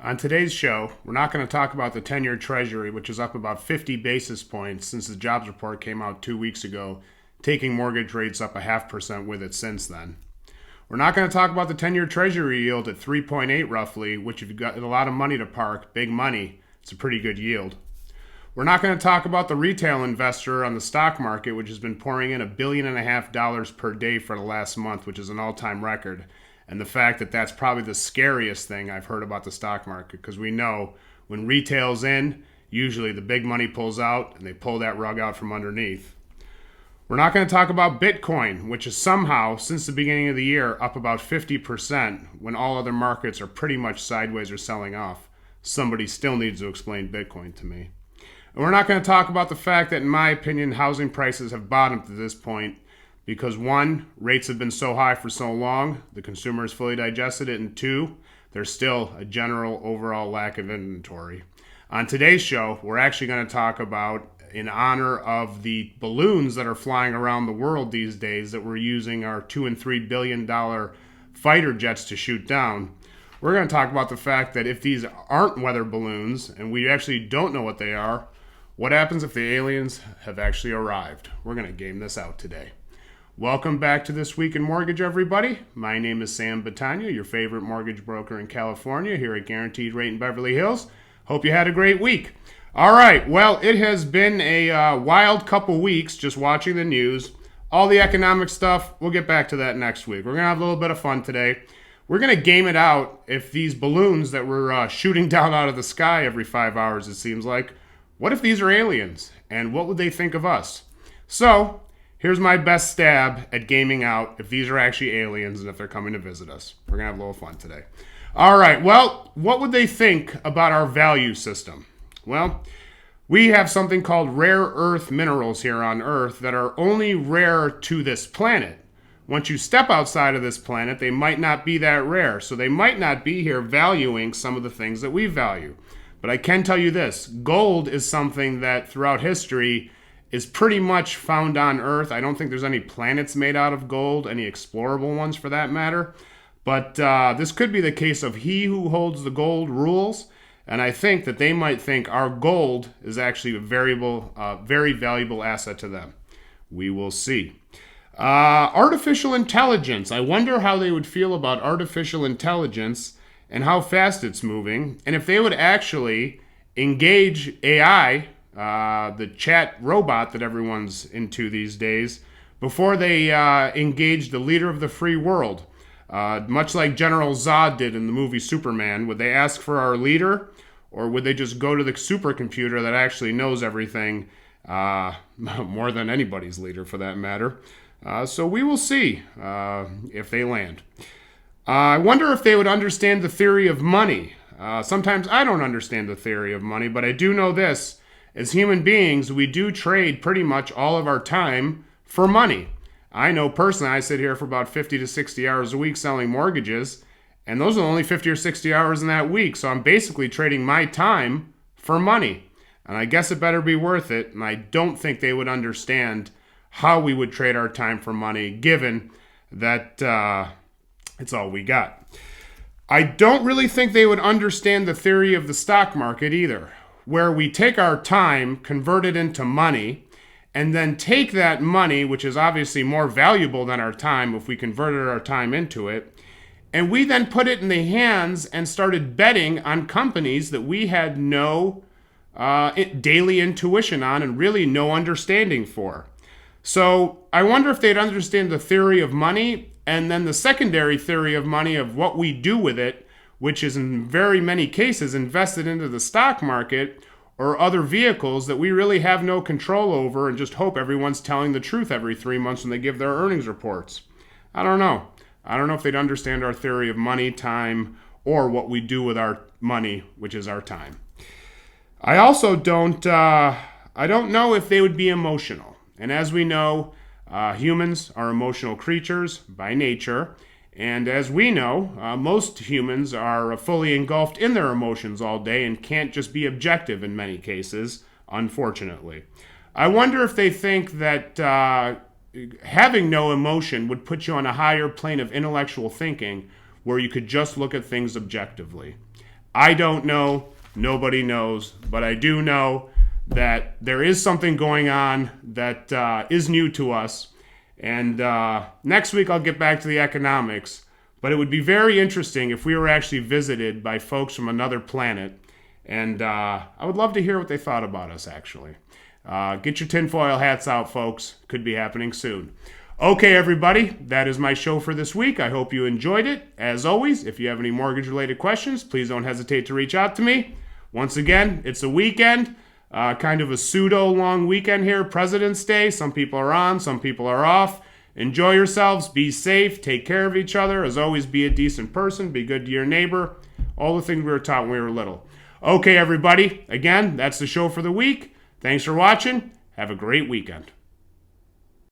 On today's show, we're not going to talk about the 10-year Treasury, which is up about 50 basis points since the jobs report came out 2 weeks ago, taking mortgage rates up 0.5% with it since then. We're not going to talk about the 10-year Treasury yield at 3.8 roughly, which if you've got a lot of money to park, big money, it's a pretty good yield. We're not going to talk about the retail investor on the stock market, which has been pouring in $1.5 billion per day for the last month, which is an all-time record. And the fact that that's probably the scariest thing I've heard about the stock market, because we know when retail's in, usually the big money pulls out and they pull that rug out from underneath. We're not going to talk about Bitcoin, which is somehow, since the beginning of the year, up about 50% when all other markets are pretty much sideways or selling off. Somebody still needs to explain Bitcoin to me. And we're not going to talk about the fact that, in my opinion, housing prices have bottomed to this point because, one, rates have been so high for so long, the consumer has fully digested it, and two, there's still a general overall lack of inventory. On today's show, we're actually going to talk about, in honor of the balloons that are flying around the world these days that we're using our $2 and $3 billion fighter jets to shoot down, we're going to talk about the fact that if these aren't weather balloons, and we actually don't know what they are, what happens if the aliens have actually arrived? We're going to game this out today. Welcome back to This Week in Mortgage, everybody. My name is Sam Battaglia, your favorite mortgage broker in California here at Guaranteed Rate in Beverly Hills. Hope you had a great week. All right, well, it has been a wild couple weeks just watching the news. All the economic stuff, we'll get back to that next week. We're going to have a little bit of fun today. We're going to game it out if these balloons that we're shooting down out of the sky every 5 hours, it seems like, what if these are aliens? And what would they think of us? So, here's my best stab at gaming out if these are actually aliens and if they're coming to visit us. We're going to have a little fun today. All right, well, what would they think about our value system? Well, we have something called rare earth minerals here on Earth that are only rare to this planet. Once you step outside of this planet, they might not be that rare. So they might not be here valuing some of the things that we value. But I can tell you this, gold is something that throughout history is pretty much found on Earth. I don't think there's any planets made out of gold, any explorable ones for that matter. But this could be the case of he who holds the gold rules. And I think that they might think our gold is actually a very valuable asset to them. We will see. Artificial intelligence. I wonder how they would feel about artificial intelligence and how fast it's moving. And if they would actually engage AI, the chat robot that everyone's into these days, before they engage the leader of the free world. Much like General Zod did in the movie Superman, would they ask for our leader, or would they just go to the supercomputer that actually knows everything, more than anybody's leader for that matter? So we will see if they land. I wonder if they would understand the theory of money. Sometimes I don't understand the theory of money, but I do know this. As human beings, we do trade pretty much all of our time for money. I know personally I sit here for about 50 to 60 hours a week selling mortgages, and those are only 50 or 60 hours in that week, so I'm basically trading my time for money. And I guess it better be worth it, and I don't think they would understand how we would trade our time for money, given that it's all we got. I don't really think they would understand the theory of the stock market either, where we take our time, convert it into money, and then take that money, which is obviously more valuable than our time if we converted our time into it, and we then put it in the hands and started betting on companies that we had no daily intuition on and really no understanding for. So I wonder if they'd understand the theory of money and then the secondary theory of money of what we do with it, which is in very many cases invested into the stock market or other vehicles that we really have no control over and just hope everyone's telling the truth every 3 months when they give their earnings reports. I don't know. I don't know if they'd understand our theory of money, time, or what we do with our money, which is our time. I also don't know if they would be emotional. And as we know, humans are emotional creatures by nature. And as we know, most humans are fully engulfed in their emotions all day and can't just be objective in many cases, unfortunately. I wonder if they think that having no emotion would put you on a higher plane of intellectual thinking where you could just look at things objectively. I don't know. Nobody knows. But I do know that there is something going on that is new to us. And next week I'll get back to the economics. But it would be very interesting if we were actually visited by folks from another planet. And I would love to hear what they thought about us, actually. Get your tinfoil hats out, folks. Could be happening soon. Okay, everybody, that is my show for this week. I hope you enjoyed it. As always, if you have any mortgage-related questions, please don't hesitate to reach out to me. Once again, it's a weekend, kind of a pseudo-long weekend here, President's Day. Some people are on, some people are off. Enjoy yourselves, be safe, take care of each other. As always, be a decent person, be good to your neighbor. All the things we were taught when we were little. Okay, everybody, again, that's the show for the week. Thanks for watching. Have a great weekend.